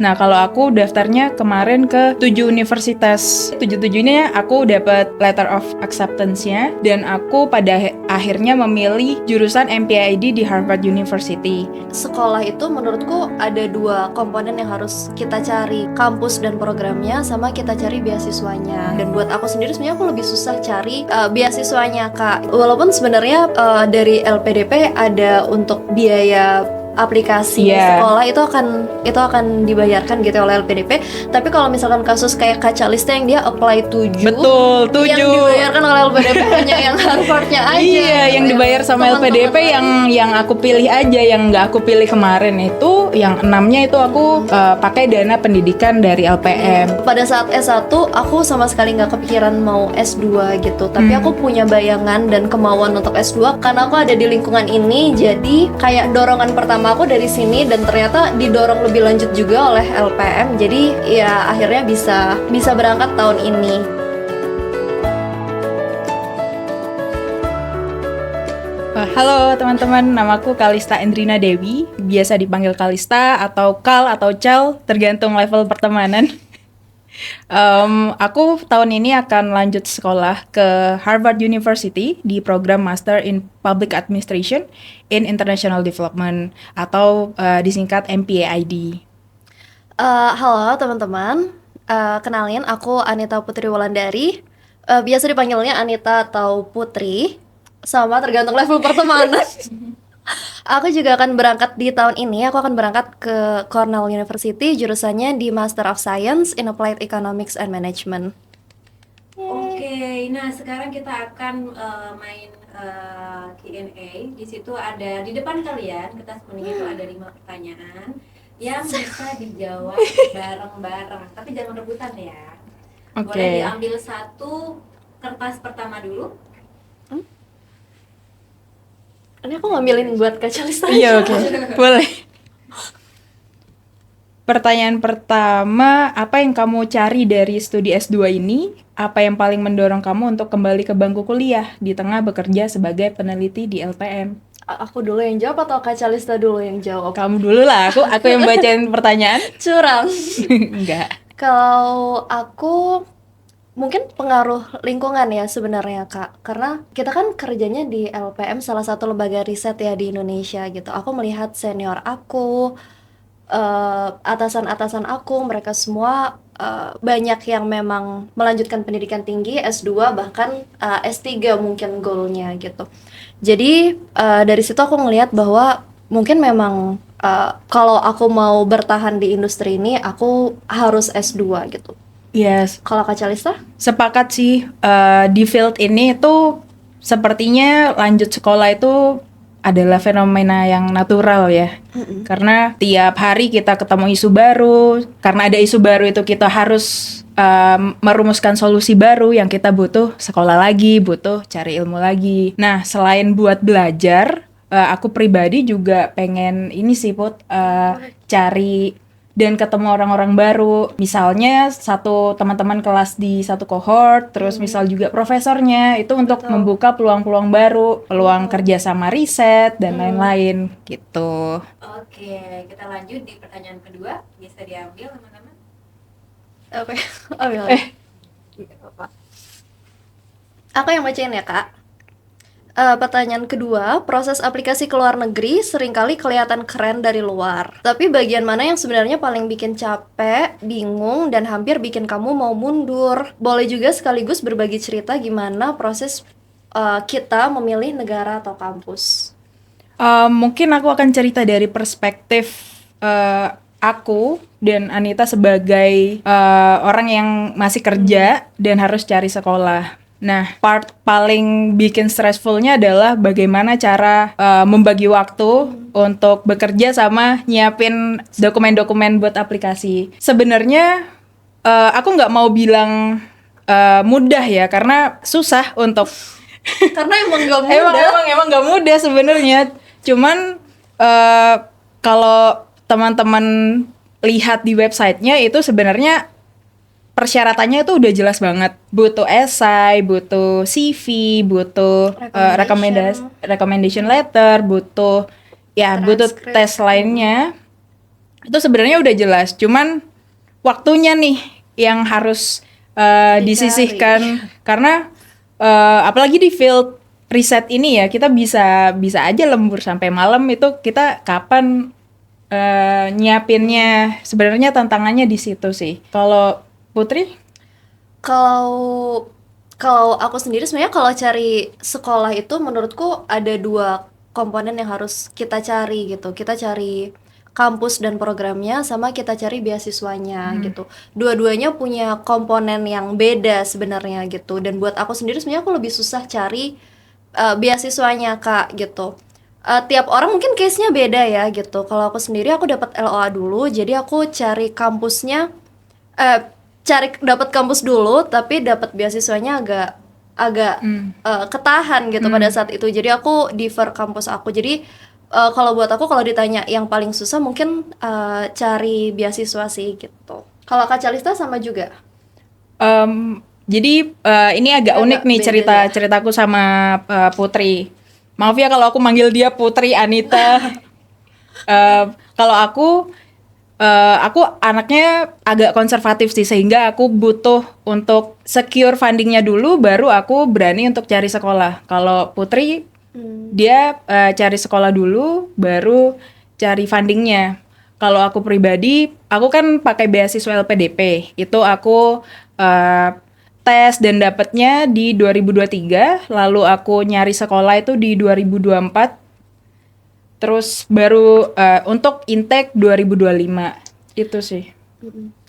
Nah, kalau aku daftarnya kemarin ke 7 universitas. 7-7-nya aku dapat letter of acceptance-nya dan aku pada akhirnya memilih jurusan MPID di Harvard University. Sekolah itu menurutku ada dua komponen yang harus kita cari, kampus dan programnya, sama kita cari beasiswanya. Dan buat aku sendiri sebenarnya aku lebih susah cari beasiswanya, Kak. Walaupun sebenarnya dari LPDP ada untuk biaya aplikasi sekolah itu akan dibayarkan gitu oleh LPDP. Tapi kalau misalkan kasus kayak Kak Calista yang dia apply 7, Betul, 7 yang dibayarkan oleh LPDP hanya yang Harvardnya aja. Iya, yang dibayar sama LPDP yang aku pilih aja, yang nggak aku pilih kemarin itu yang 6-nya itu aku pakai dana pendidikan dari LPM. Pada saat S1 aku sama sekali nggak kepikiran mau S2 gitu, tapi aku punya bayangan dan kemauan untuk S2 karena aku ada di lingkungan ini. Jadi kayak dorongan pertama aku dari sini dan ternyata didorong lebih lanjut juga oleh LPM. Jadi ya akhirnya bisa berangkat tahun ini. Halo teman-teman, namaku Kalista Endrina Dewi, biasa dipanggil Kalista atau Kal atau Cal, tergantung level pertemanan. Aku tahun ini akan lanjut sekolah ke Harvard University di program Master in Public Administration in International Development atau disingkat MPAID. Halo teman-teman, kenalin aku Anita Putri Wulandari, biasa dipanggilnya Anita atau Putri, sama tergantung level pertemanan. Aku juga akan berangkat di tahun ini. Aku akan berangkat ke Cornell University, jurusannya di Master of Science in Applied Economics and Management. Oke, nah sekarang kita akan main Q&A. Di situ ada di depan kalian kertas kuning itu ada 5 pertanyaan yang bisa dijawab bareng-bareng. Tapi jangan rebutan ya. Boleh diambil satu kertas pertama dulu. Ini aku ngambilin buat Kak Calista. Iya, oke. Boleh. Pertanyaan pertama, apa yang kamu cari dari studi S2 ini? Apa yang paling mendorong kamu untuk kembali ke bangku kuliah di tengah bekerja sebagai peneliti di LPM? Aku dulu yang jawab atau Kak Calista dulu yang jawab? Kamu dulu lah, aku yang bacain pertanyaan. Curang. Enggak. Kalau aku mungkin pengaruh lingkungan ya sebenarnya, Kak. Karena kita kan kerjanya di LPM, salah satu lembaga riset ya di Indonesia gitu. Aku melihat senior aku, atasan-atasan aku, mereka semua banyak yang memang melanjutkan pendidikan tinggi, S2 bahkan S3 mungkin goalnya gitu. Jadi dari situ aku ngelihat bahwa mungkin memang kalau aku mau bertahan di industri ini, aku harus S2 gitu. Yes. Kalau Kak Calista? Sepakat sih, di field ini itu sepertinya lanjut sekolah itu adalah fenomena yang natural ya. Karena tiap hari kita ketemu isu baru, karena ada isu baru itu kita harus merumuskan solusi baru yang kita butuh sekolah lagi, butuh cari ilmu lagi. Nah, selain buat belajar, aku pribadi juga pengen ini sih Put, cari dan ketemu orang-orang baru, misalnya satu teman-teman kelas di satu cohort, terus misal juga profesornya, itu untuk membuka peluang-peluang baru, peluang kerja sama riset dan lain-lain gitu. Oke, kita lanjut di pertanyaan kedua. Bisa diambil teman-teman. Oke, ambil. Aku yang bacain ya, Kak. Pertanyaan kedua, proses aplikasi ke luar negeri seringkali kelihatan keren dari luar. Tapi bagian mana yang sebenarnya paling bikin capek, bingung, dan hampir bikin kamu mau mundur? Boleh juga sekaligus berbagi cerita gimana proses kita memilih negara atau kampus. Mungkin aku akan cerita dari perspektif aku dan Anita sebagai orang yang masih kerja dan harus cari sekolah. Nah, part paling bikin stressfulnya adalah bagaimana cara membagi waktu untuk bekerja sama nyiapin dokumen-dokumen buat aplikasi. Sebenarnya aku nggak mau bilang mudah ya, karena susah untuk Karena emang gak mudah. emang nggak mudah sebenarnya. Cuman kalau teman-teman lihat di websitenya itu sebenarnya persyaratannya itu udah jelas banget. Butuh esai, butuh CV, butuh recommendation letter, butuh tes lainnya. itu sebenarnya udah jelas, cuman waktunya nih yang harus disisihkan karena apalagi di field riset ini ya kita bisa bisa aja lembur sampai malam. Itu kita kapan nyiapinnya, sebenarnya tantangannya di situ sih. Kalau Putri? Kalau kalau aku sendiri sebenarnya kalau cari sekolah itu menurutku ada dua komponen yang harus kita cari gitu. Kita cari kampus dan programnya sama kita cari beasiswanya gitu. Dua-duanya punya komponen yang beda sebenarnya gitu. Dan buat aku sendiri sebenarnya aku lebih susah cari beasiswanya Kak gitu. Tiap orang mungkin case-nya beda ya gitu. Kalau aku sendiri aku dapat LOA dulu, jadi aku cari kampusnya eh cari dapat kampus dulu tapi dapat beasiswanya agak agak ketahan gitu pada saat itu. Jadi aku defer kampus aku. Jadi kalau buat aku kalau ditanya yang paling susah mungkin cari beasiswa sih gitu. Kalau Kak Calista sama juga? Jadi ini agak Agak unik nih beda ya. ceritaku sama Putri. Maaf ya kalau aku manggil dia Putri Anita. Kalau aku anaknya agak konservatif sih, sehingga aku butuh untuk secure fundingnya dulu baru aku berani untuk cari sekolah. Kalau Putri dia cari sekolah dulu baru cari fundingnya. Kalau aku pribadi, aku kan pakai beasiswa LPDP. Itu aku tes dan dapatnya di 2023, lalu aku nyari sekolah itu di 2024. Terus baru untuk intake 2025. Itu sih.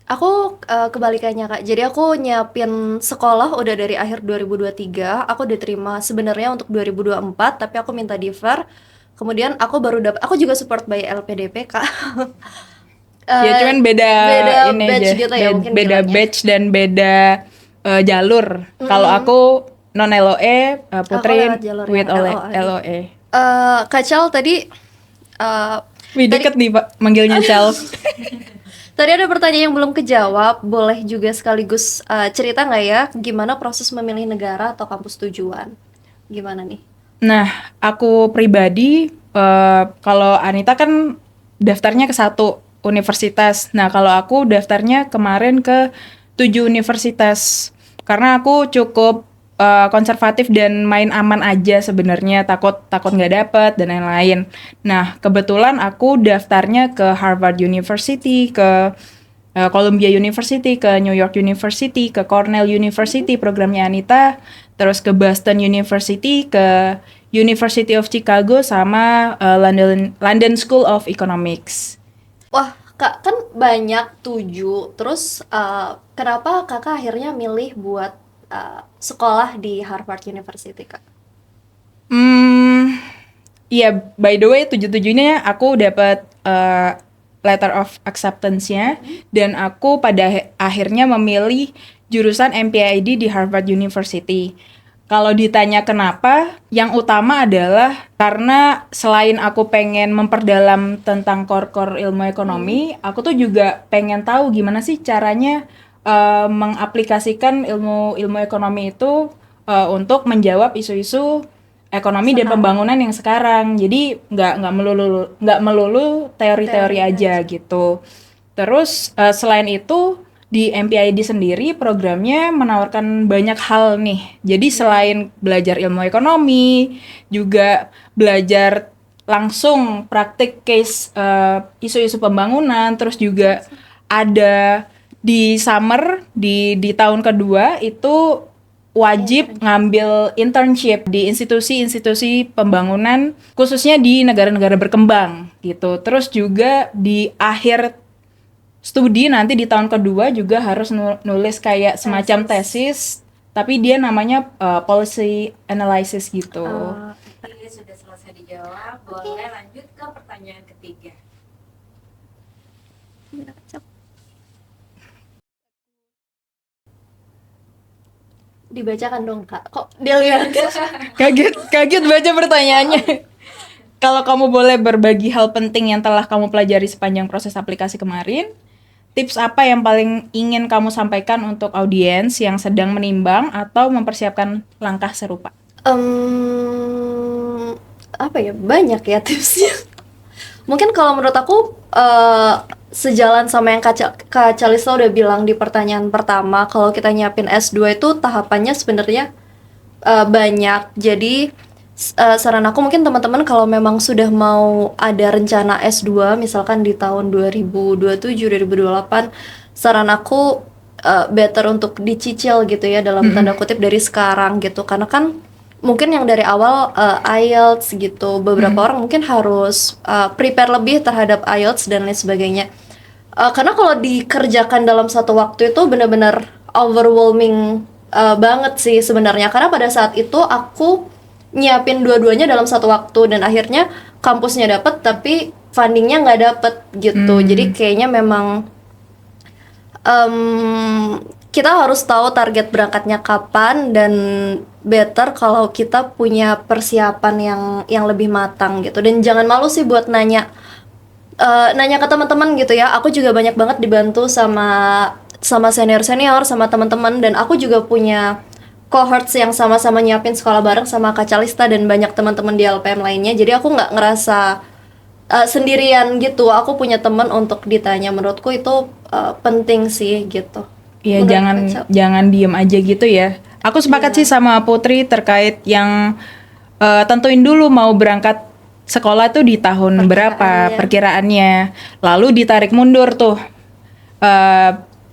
Aku kebalikannya Kak. Jadi aku nyiapin sekolah udah dari akhir 2023. Aku diterima sebenarnya untuk 2024, tapi aku minta defer. Kemudian aku baru dapat. Aku juga support by LPDP Kak. Ya cuman beda beda ini batch aja. gitu ya mungkin Beda bilangnya. batch dan beda jalur. Kalau aku non LOE, Putri lewat jalur with yang LOE. LOE. Kak Cal tadi Wih, deket nih Pak manggilnya Chel. tadi ada pertanyaan yang belum kejawab. Boleh juga sekaligus cerita nggak ya gimana proses memilih negara atau kampus tujuan? Gimana nih? Nah, aku pribadi kalau Anita kan daftarnya ke 1 universitas. Nah, kalau aku daftarnya kemarin ke 7 universitas. Karena aku cukup konservatif dan main aman aja sebenarnya, takut nggak dapet dan lain-lain. Nah, kebetulan aku daftarnya ke Harvard University, ke Columbia University, ke New York University, ke Cornell University programnya Anita, terus ke Boston University, ke University of Chicago, sama London School of Economics. Wah, Kak, kan banyak 7. Terus kenapa Kakak akhirnya milih buat sekolah di Harvard University, Kak? Iya, by the way, 7-7-nya aku dapat letter of acceptance-nya, dan aku pada akhirnya memilih jurusan MPID di Harvard University. Kalau ditanya kenapa, yang utama adalah karena selain aku pengen memperdalam tentang core-core ilmu ekonomi, aku tuh juga pengen tahu gimana sih caranya mengaplikasikan ilmu ekonomi itu untuk menjawab isu-isu ekonomi dan pembangunan yang sekarang. Jadi nggak melulu teori-teori aja gitu. Terus selain itu di MPID sendiri programnya menawarkan banyak hal nih. Jadi selain belajar ilmu ekonomi, juga belajar langsung praktik case isu-isu pembangunan. Terus juga ada di summer di tahun kedua itu wajib ngambil internship di institusi-institusi pembangunan khususnya di negara-negara berkembang gitu. Terus juga di akhir studi nanti di tahun kedua juga harus nulis kayak semacam tesis, tapi dia namanya policy analysis gitu. Ini sudah selesai dijawab. Boleh lanjut ke pertanyaan ketiga. Dibacakan dong, Kak. Kok dia lihat? Kaget baca pertanyaannya. Kalau kamu boleh berbagi hal penting yang telah kamu pelajari sepanjang proses aplikasi kemarin, tips apa yang paling ingin kamu sampaikan untuk audiens yang sedang menimbang atau mempersiapkan langkah serupa? Apa ya? Banyak ya tipsnya. Mungkin kalau menurut aku sejalan sama yang Kak Calista udah bilang di pertanyaan pertama, kalau kita nyiapin S2 itu tahapannya sebenarnya banyak. Jadi saran aku mungkin teman-teman kalau memang sudah mau ada rencana S2 misalkan di tahun 2027 2028, saran aku better untuk dicicil gitu ya dalam tanda kutip dari sekarang gitu, karena kan mungkin yang dari awal IELTS gitu, beberapa orang mungkin harus prepare lebih terhadap IELTS dan lain sebagainya. Karena kalau dikerjakan dalam satu waktu itu benar-benar overwhelming banget sih sebenarnya. Karena pada saat itu aku nyiapin dua-duanya dalam satu waktu dan akhirnya kampusnya dapet tapi fundingnya nggak dapet gitu. Jadi kayaknya memang kita harus tahu target berangkatnya kapan, dan better kalau kita punya persiapan yang lebih matang gitu. Dan jangan malu sih buat nanya ke teman-teman gitu ya. Aku juga banyak banget dibantu sama senior sama teman-teman, dan aku juga punya cohorts yang sama-sama nyiapin sekolah bareng sama Kak Calista dan banyak teman-teman di LPM lainnya. Jadi aku nggak ngerasa sendirian gitu. Aku punya teman untuk ditanya. Menurutku itu penting sih gitu. Iya, jangan diem aja gitu ya. Aku sepakat sih sama Putri terkait yang tentuin dulu mau berangkat sekolah tuh di tahun berapa perkiraannya. Lalu ditarik mundur tuh.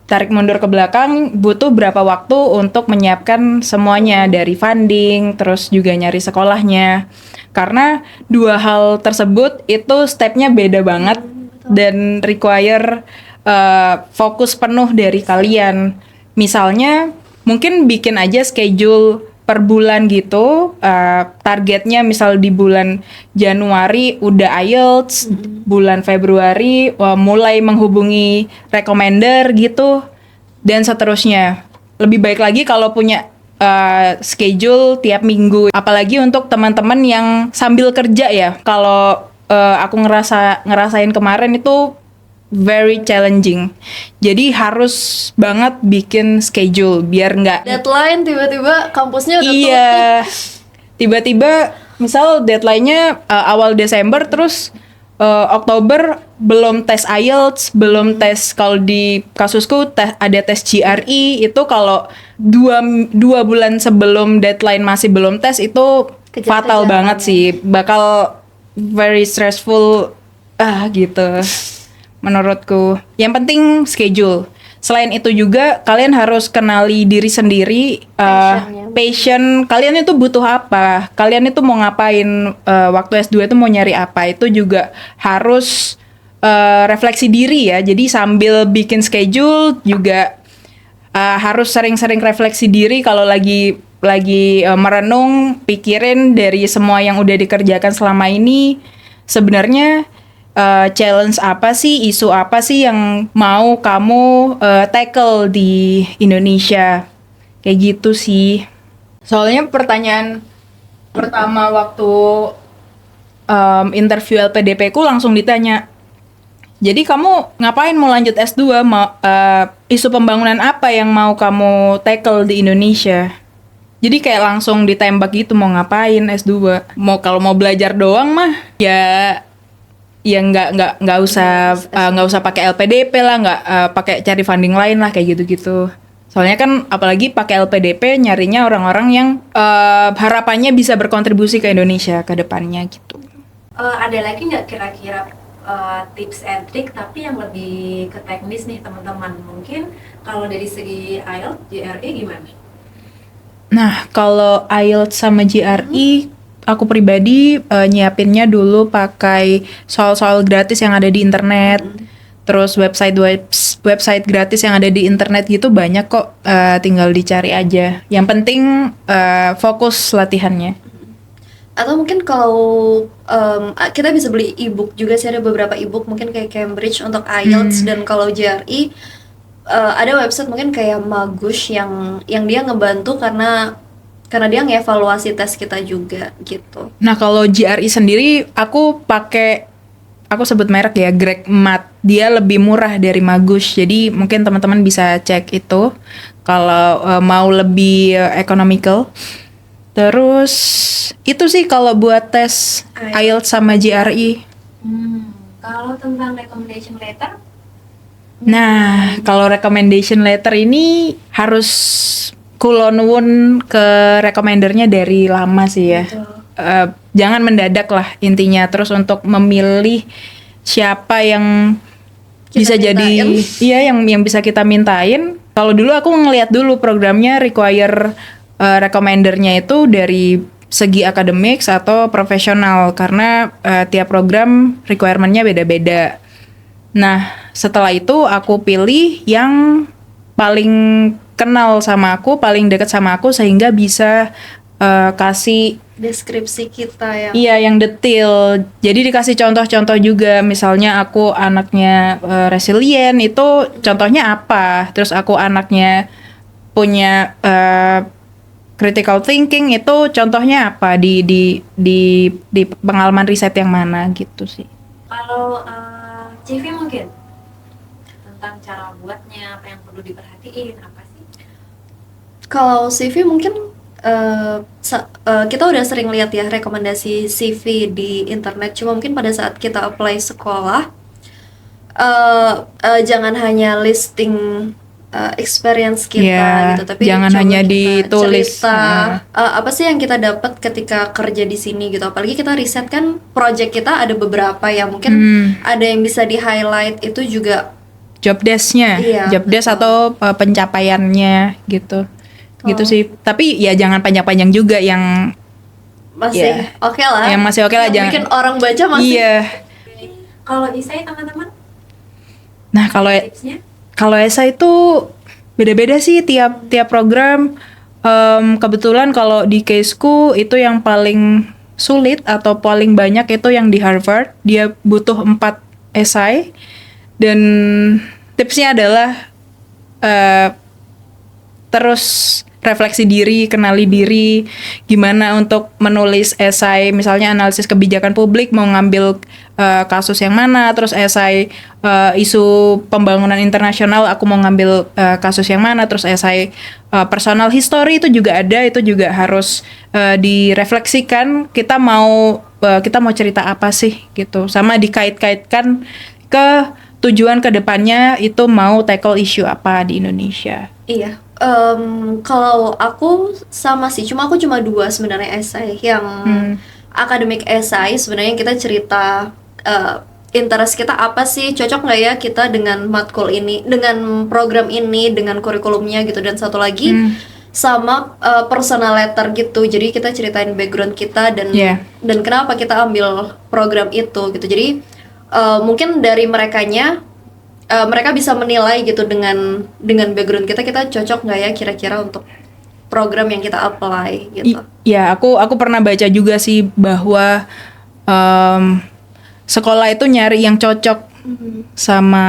Tarik mundur ke belakang butuh berapa waktu untuk menyiapkan semuanya, dari funding, terus juga nyari sekolahnya. Karena dua hal tersebut itu stepnya beda banget dan require fokus penuh dari kalian. Misalnya mungkin bikin aja schedule per bulan gitu, targetnya misal di bulan Januari udah IELTS, bulan Februari mulai menghubungi recommender gitu, dan seterusnya. Lebih baik lagi kalau punya schedule tiap minggu, apalagi untuk teman-teman yang sambil kerja ya. Kalau aku ngerasain kemarin itu very challenging. Jadi harus banget bikin schedule biar nggak deadline tiba-tiba kampusnya udah tutup. Tiba-tiba misal deadline-nya awal Desember, terus Oktober belum tes IELTS, belum tes, kalau di kasusku ada tes GRE. Itu kalau dua bulan sebelum deadline masih belum tes, itu fatal banget sih. Bakal very stressful gitu. Menurutku yang penting schedule. Selain itu juga kalian harus kenali diri sendiri, passion kalian itu butuh apa, kalian itu mau ngapain, waktu S2 itu mau nyari apa. Itu juga harus refleksi diri ya. Jadi sambil bikin schedule juga harus sering-sering refleksi diri. Kalau lagi merenung, pikirin dari semua yang udah dikerjakan selama ini, sebenarnya challenge apa sih, isu apa sih yang mau kamu tackle di Indonesia. Kayak gitu sih. Soalnya pertanyaan pertama waktu interview LPDP ku langsung ditanya, jadi kamu ngapain mau lanjut S2? Isu pembangunan apa yang mau kamu tackle di Indonesia? Jadi kayak langsung ditembak gitu, mau ngapain S2? Kalau mau belajar doang mah ya nggak usah pakai LPDP lah, nggak pakai cari funding lain lah, kayak gitu-gitu. Soalnya kan apalagi pakai LPDP nyarinya orang-orang yang harapannya bisa berkontribusi ke Indonesia ke depannya gitu. Ada lagi nggak kira-kira tips and trick tapi yang lebih ke teknis nih teman-teman? Mungkin kalau dari segi IELTS, GRE gimana? Nah, kalau IELTS sama GRE, aku pribadi nyiapinnya dulu pakai soal-soal gratis yang ada di internet. Terus website gratis yang ada di internet gitu banyak kok, tinggal dicari aja. Yang penting fokus latihannya. Atau mungkin kalau kita bisa beli ebook juga sih, ada beberapa ebook mungkin kayak Cambridge untuk IELTS. Dan kalau GRE ada website mungkin kayak Magush yang dia ngebantu karena dia ngevaluasi tes kita juga gitu. Nah, kalau GRE sendiri aku sebut merek ya, Greg Matt. Dia lebih murah dari Magush. Jadi mungkin teman-teman bisa cek itu kalau mau lebih economical. Terus itu sih kalau buat tes IELTS sama GRE. Kalau tentang recommendation letter, Nah, kalau recommendation letter ini harus kulonwun ke recommendernya dari lama sih ya. Jangan mendadak lah intinya. Terus untuk memilih siapa yang Kita bisa jadi yang bisa kita mintain. Kalau dulu aku ngeliat dulu programnya require recommendernya itu dari segi akademik atau profesional karena tiap program requirementnya beda-beda. Nah, setelah itu aku pilih yang paling kenal sama aku, paling dekat sama aku sehingga bisa kasih deskripsi kita yang yang detail. Jadi dikasih contoh-contoh juga. Misalnya aku anaknya resilient, itu contohnya apa? Terus aku anaknya punya critical thinking, itu contohnya apa di pengalaman riset yang mana gitu sih. Kalau CV mungkin tentang cara buatnya, apa yang perlu diperhatiin, apa sih? Kalau CV mungkin kita udah sering lihat ya rekomendasi CV di internet. Cuma mungkin pada saat kita apply sekolah, jangan hanya listing experience kita gitu, tapi jangan coba hanya kita ditulis cerita apa sih yang kita dapat ketika kerja di sini gitu. Apalagi kita riset kan, project kita ada beberapa yang mungkin ada yang bisa di highlight, itu juga job desk-nya, job desk atau pencapaiannya gitu. Gitu sih. Tapi ya jangan panjang-panjang juga, yang masih oke lah. Yang masih oke lah, jangan bikin orang baca masih. Iya. Kalau isai teman-teman? Nah, tipsnya? Kalau esai itu beda-beda sih tiap program. Kebetulan kalau di caseku itu yang paling sulit atau paling banyak itu yang di Harvard. Dia butuh 4 esai. Dan tipsnya adalah terus refleksi diri, kenali diri, gimana untuk menulis esai, misalnya analisis kebijakan publik, mau ngambil kasus yang mana, terus esai isu pembangunan internasional, aku mau ngambil kasus yang mana, terus esai personal history itu juga ada, itu juga harus direfleksikan, kita mau cerita apa sih gitu, sama dikait-kaitkan ke tujuan kedepannya itu mau tackle isu apa di Indonesia. Iya. Kalau aku sama sih, aku cuma 2 sebenarnya esai. Yang akademik esai sebenarnya kita cerita interest kita apa sih, cocok nggak ya kita dengan matkul ini, dengan program ini, dengan kurikulumnya gitu. Dan satu lagi sama personal letter gitu. Jadi kita ceritain background kita dan kenapa kita ambil program itu gitu. Jadi mungkin dari merekanya mereka bisa menilai gitu dengan background kita cocok nggak ya kira-kira untuk program yang kita apply gitu. Iya, aku pernah baca juga sih bahwa sekolah itu nyari yang cocok sama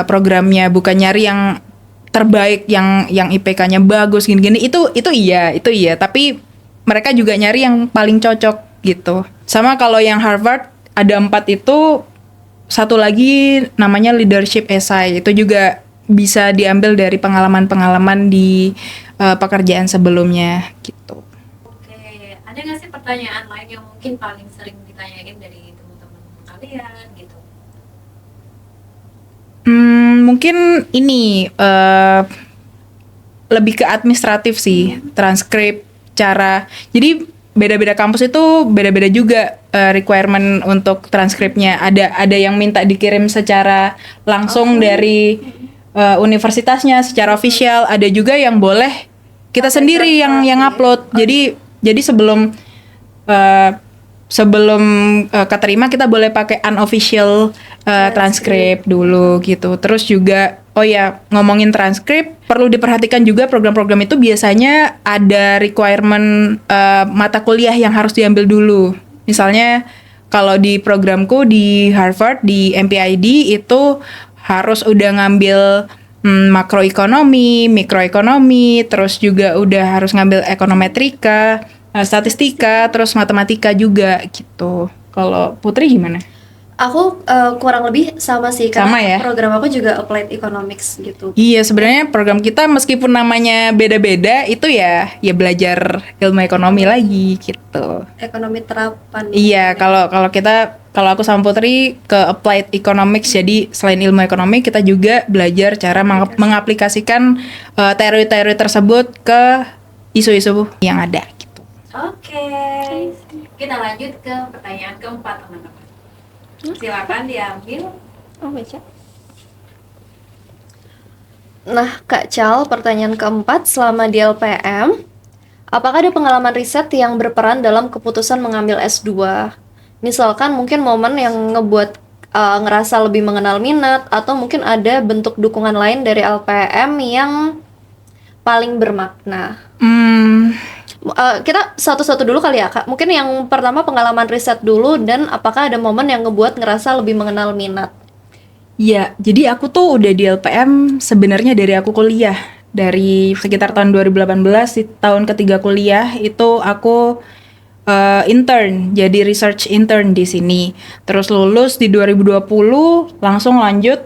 programnya, bukan nyari yang terbaik, yang IPK-nya bagus gini-gini. Itu iya, tapi mereka juga nyari yang paling cocok gitu. Sama kalau yang Harvard ada 4 itu. Satu lagi namanya leadership essay, itu juga bisa diambil dari pengalaman-pengalaman di pekerjaan sebelumnya gitu. Oke, ada nggak sih pertanyaan lain yang mungkin paling sering ditanyain dari teman-teman kalian gitu? Mungkin ini lebih ke administratif sih, transkrip, cara. Jadi beda-beda kampus itu beda-beda juga requirement untuk transkripnya. Ada yang minta dikirim secara langsung dari universitasnya secara official, ada juga yang boleh kita sendiri yang upload. Jadi sebelum keterima kita boleh pakai unofficial transkrip dulu gitu. Terus juga ngomongin transkrip, perlu diperhatikan juga program-program itu biasanya ada requirement mata kuliah yang harus diambil dulu. Misalnya kalau di programku di Harvard di MPID itu harus udah ngambil makroekonomi, mikroekonomi, terus juga udah harus ngambil ekonometrika, statistika, terus matematika juga gitu. Kalau Putri gimana? Aku kurang lebih sama sih, karena sama ya? Program aku juga applied economics gitu. Iya, sebenarnya program kita meskipun namanya beda-beda itu ya belajar ilmu ekonomi lagi gitu. Ekonomi terapan. Iya, kalau kita kalau aku sama Putri ke applied economics, jadi selain ilmu ekonomi kita juga belajar cara mengaplikasikan teori-teori tersebut ke isu-isu yang ada gitu. Oke. Kita lanjut ke pertanyaan keempat, teman-teman. Silakan diambil. Oh, baca. Nah, Kak Cal, pertanyaan keempat, selama di LPM, apakah ada pengalaman riset yang berperan dalam keputusan mengambil S2? Misalkan mungkin momen yang ngebuat ngerasa lebih mengenal minat, atau mungkin ada bentuk dukungan lain dari LPM yang paling bermakna. Kita satu-satu dulu kali ya, Kak. Mungkin yang pertama pengalaman riset dulu, dan apakah ada momen yang ngebuat ngerasa lebih mengenal minat? Ya, jadi aku tuh udah di LPM sebenarnya dari aku kuliah. Dari sekitar tahun 2018, di tahun ketiga kuliah itu aku intern, jadi research intern di sini. Terus lulus di 2020, langsung lanjut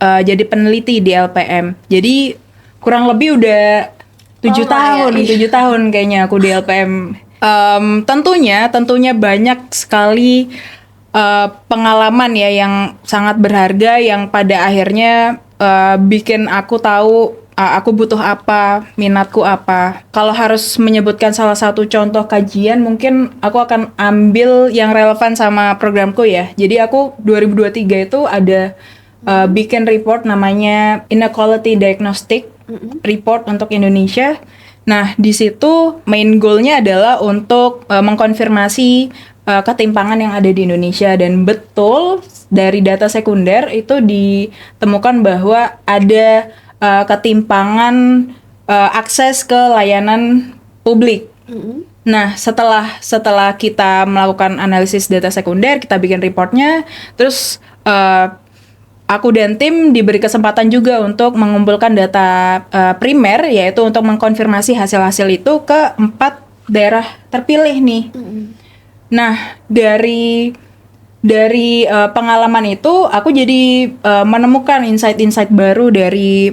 jadi peneliti di LPM. Jadi kurang lebih udah 7 tahun kayaknya aku di LPM. Tentunya banyak sekali pengalaman ya yang sangat berharga, yang pada akhirnya bikin aku tahu aku butuh apa, minatku apa. Kalau harus menyebutkan salah satu contoh kajian, mungkin aku akan ambil yang relevan sama programku ya. Jadi aku 2023 itu ada bikin report namanya Inequality Diagnostic Report untuk Indonesia. Nah, di situ main goal-nya adalah untuk mengkonfirmasi ketimpangan yang ada di Indonesia, dan betul dari data sekunder itu ditemukan bahwa ada ketimpangan akses ke layanan publik. Nah, setelah kita melakukan analisis data sekunder, kita bikin reportnya, terus aku dan tim diberi kesempatan juga untuk mengumpulkan data primer, yaitu untuk mengkonfirmasi hasil-hasil itu ke 4 daerah terpilih nih. Nah, dari pengalaman itu aku jadi menemukan insight-insight baru dari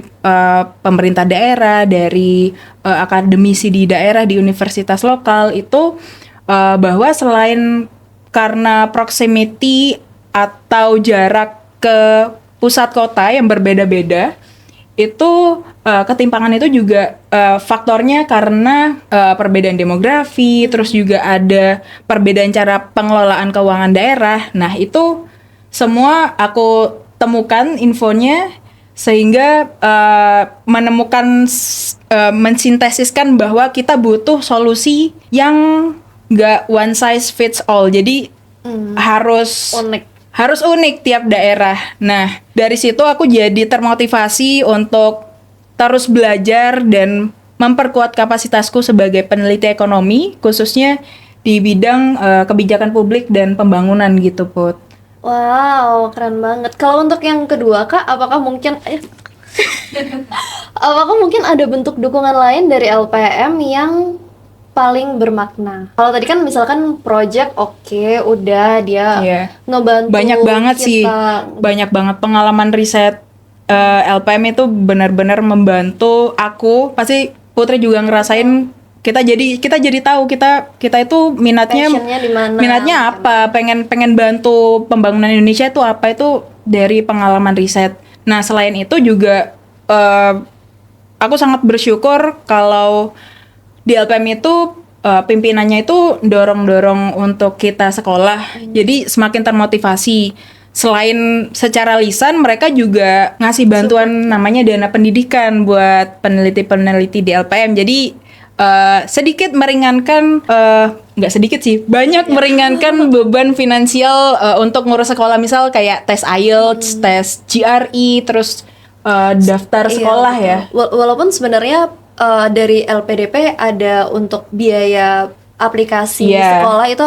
pemerintah daerah, dari akademisi di daerah, di universitas lokal itu, bahwa selain karena proximity atau jarak ke pusat kota yang berbeda-beda, itu ketimpangan itu juga faktornya karena perbedaan demografi, terus juga ada perbedaan cara pengelolaan keuangan daerah. Nah, itu semua aku temukan infonya, sehingga mensintesiskan bahwa kita butuh solusi yang nggak one size fits all. Jadi harus unik tiap daerah. Nah, dari situ aku jadi termotivasi untuk terus belajar dan memperkuat kapasitasku sebagai peneliti ekonomi, khususnya di bidang kebijakan publik dan pembangunan gitu, Put. Wow, keren banget. Kalau untuk yang kedua, Kak, apakah mungkin ada bentuk dukungan lain dari LPM yang paling bermakna? Kalau tadi kan misalkan project, oke, udah dia ngebantu banyak banget kita. Sih, banyak banget pengalaman riset LPM itu benar-benar membantu aku. Pasti Putri juga ngerasain, kita jadi tahu kita itu minatnya apa, pengen bantu pembangunan Indonesia itu apa, itu dari pengalaman riset. Nah, selain itu juga aku sangat bersyukur kalau di LPM itu pimpinannya itu dorong untuk kita sekolah. Jadi semakin termotivasi. Selain secara lisan, mereka juga ngasih bantuan namanya dana pendidikan buat peneliti-peneliti di LPM. Jadi sedikit meringankan, nggak sedikit sih, banyak meringankan beban finansial untuk ngurus sekolah. Misal kayak tes IELTS, tes GRE, terus daftar sekolah ya. Walaupun sebenarnya dari LPDP ada untuk biaya aplikasi sekolah itu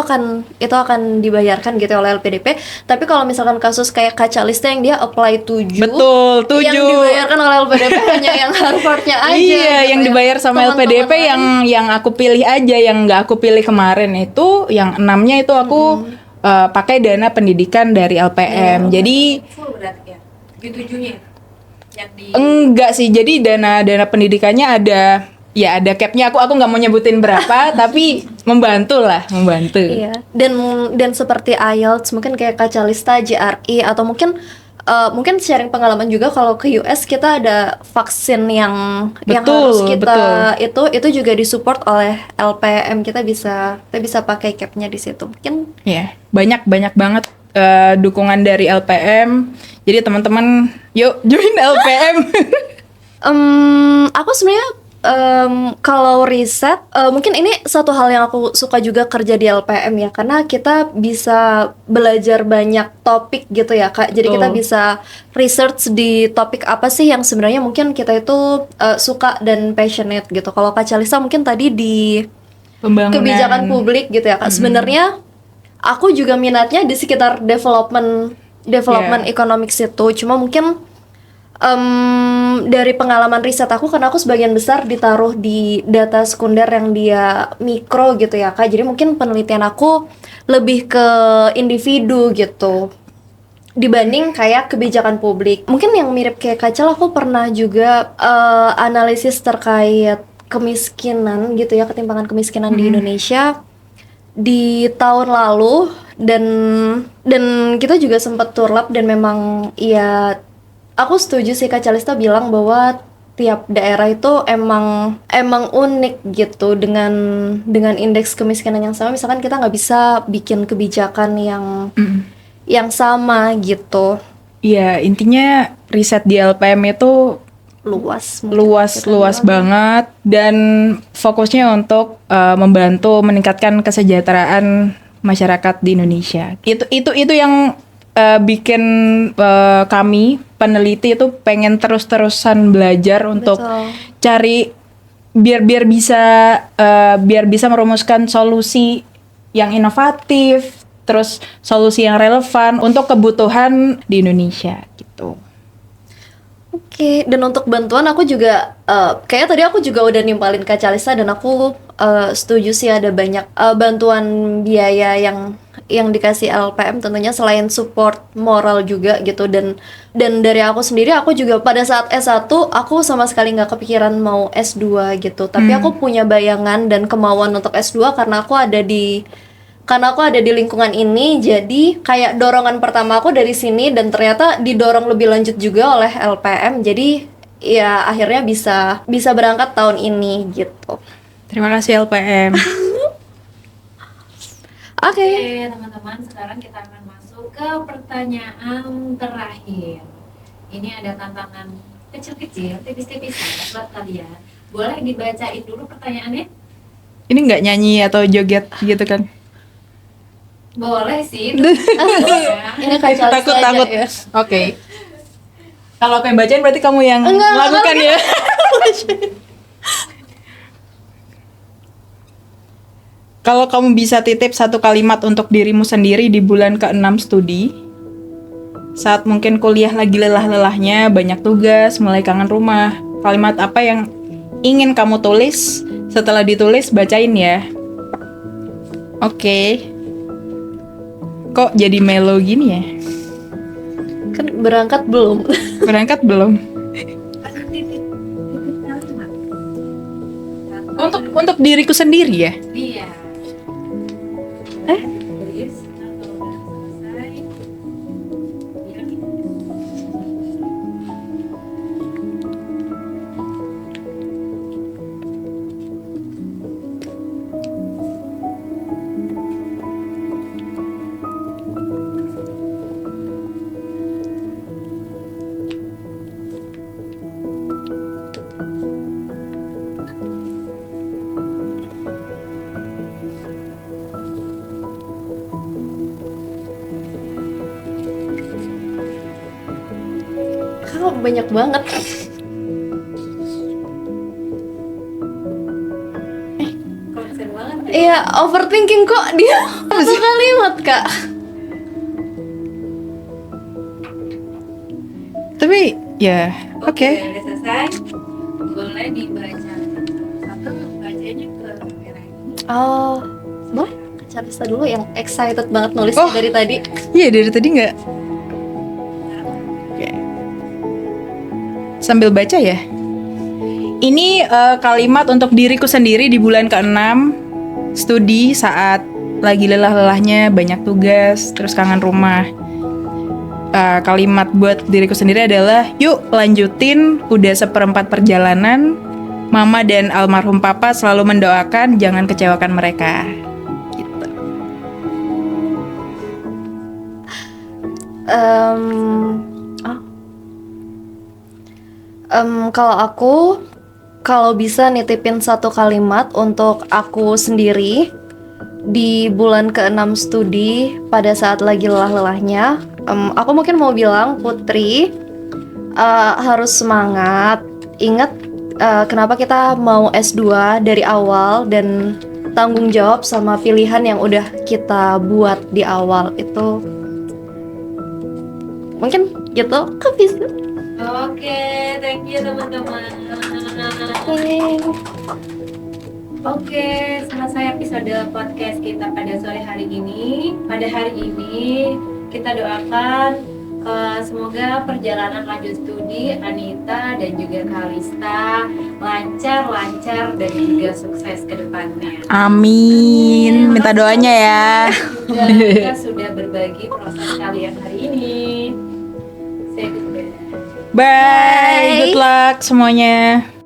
akan dibayarkan gitu oleh LPDP. Tapi kalau misalkan kasus kayak Kaca Lista yang dia apply 7, betul, 7 yang dibayarkan oleh LPDP hanya yang Harvardnya aja. Iya, gitu, yang dibayar sama LPDP yang aku pilih aja, yang nggak aku pilih kemarin itu, yang 6-nya itu aku pakai dana pendidikan dari LPM. Jadi full berarti ya, di 7-nya yang di... Enggak sih, jadi dana pendidikannya ada ya ada capnya, aku nggak mau nyebutin berapa tapi membantu. Iya. Dan seperti IELTS mungkin kayak Kak Calista, GRE atau mungkin sharing pengalaman juga kalau ke US kita ada vaksin yang harus kita itu juga disupport oleh LPM, kita bisa pakai capnya di situ mungkin. Ya, banyak banget dukungan dari LPM. Jadi teman-teman yuk join LPM. Aku sebenarnya kalau riset, mungkin ini satu hal yang aku suka juga kerja di LPM ya, karena kita bisa belajar banyak topik gitu ya Kak. Jadi kita bisa research di topik apa sih yang sebenarnya mungkin kita itu suka dan passionate gitu. Kalau Kak Calista mungkin tadi di Pembangunan kebijakan publik gitu ya Kak. Sebenarnya aku juga minatnya di sekitar development economics itu. Cuma mungkin dari pengalaman riset aku, karena aku sebagian besar ditaruh di data sekunder yang dia mikro gitu ya Kak. Jadi mungkin penelitian aku lebih ke individu gitu dibanding kayak kebijakan publik. Mungkin yang mirip kayak Kacel, aku pernah juga analisis terkait kemiskinan gitu ya, ketimpangan kemiskinan di Indonesia di tahun lalu, dan kita juga sempat turlap, dan memang ya aku setuju sih Kak Calista bilang bahwa tiap daerah itu emang unik gitu dengan indeks kemiskinan yang sama. Misalkan kita nggak bisa bikin kebijakan yang sama gitu. Iya, intinya riset di LPM itu luas banget, dan fokusnya untuk membantu meningkatkan kesejahteraan masyarakat di Indonesia. Itu yang bikin kami peneliti itu pengen terus-terusan belajar untuk cari biar bisa merumuskan solusi yang inovatif, terus solusi yang relevan untuk kebutuhan di Indonesia gitu. Oke, dan untuk bantuan aku juga kayaknya tadi aku juga udah nimpalin Kak Calista, dan aku setuju sih ada banyak bantuan biaya yang dikasih LPM, tentunya selain support moral juga gitu. Dan dari aku sendiri, aku juga pada saat S1 aku sama sekali nggak kepikiran mau S2 gitu, tapi aku punya bayangan dan kemauan untuk S2 karena aku ada di lingkungan ini. Jadi kayak dorongan pertama aku dari sini, dan ternyata didorong lebih lanjut juga oleh LPM. Jadi ya akhirnya bisa berangkat tahun ini gitu. Terima kasih LPM. Oke, teman-teman, sekarang kita akan masuk ke pertanyaan terakhir. Ini ada tantangan kecil-kecil, tipis-tipis buat kalian. Boleh dibacain dulu pertanyaannya? Ini nggak nyanyi atau joget gitu kan? Boleh sih. ini Kak Calista Takut. aja ya. Oke. Kalau aku yang bacain berarti kamu yang melakukan ya. Kalau kamu bisa titip satu kalimat untuk dirimu sendiri di bulan ke-6 studi, saat mungkin kuliah lagi lelah-lelahnya, banyak tugas, mulai kangen rumah, kalimat apa yang ingin kamu tulis? Setelah ditulis, bacain ya. Oke. Kok jadi melo gini ya? Kan berangkat belum? Berangkat belum? Untuk diriku sendiri ya? Iya. Tulis, kalau udah selesai, bilang gitu. Kok banyak banget. Konsen banget. Iya, overthinking kok dia satu kalimat Kak. Tapi ya, oke. Udah selesai. Boleh dibaca satu, bacanya ke kamera ini. Oh, boleh Kak Calista dulu yang excited banget nulis Oh. dari tadi. Iya, dari tadi nggak. Oke. Sambil baca ya? Ini kalimat untuk diriku sendiri di bulan ke-6 studi saat lagi lelah-lelahnya banyak tugas terus kangen rumah. Kalimat buat diriku sendiri adalah yuk lanjutin, udah seperempat perjalanan. Mama dan almarhum papa selalu mendoakan jangan kecewakan mereka. Gitu. Kalau bisa nitipin satu kalimat untuk aku sendiri di bulan ke-6 studi pada saat lagi lelah-lelahnya, aku mungkin mau bilang Putri harus semangat. Ingat kenapa kita mau S2 dari awal dan tanggung jawab sama pilihan yang udah kita buat di awal itu. Mungkin gitu, habis. Oke, thank you teman-teman. Oke, selesai episode podcast kita pada sore hari ini. Pada hari ini kita doakan semoga perjalanan lanjut studi Anita dan juga Kalista lancar dan juga sukses ke depannya. Amin. Minta doanya ya. Juga kita sudah berbagi proses kalian hari ini. Say goodbye. Bye. Good luck semuanya.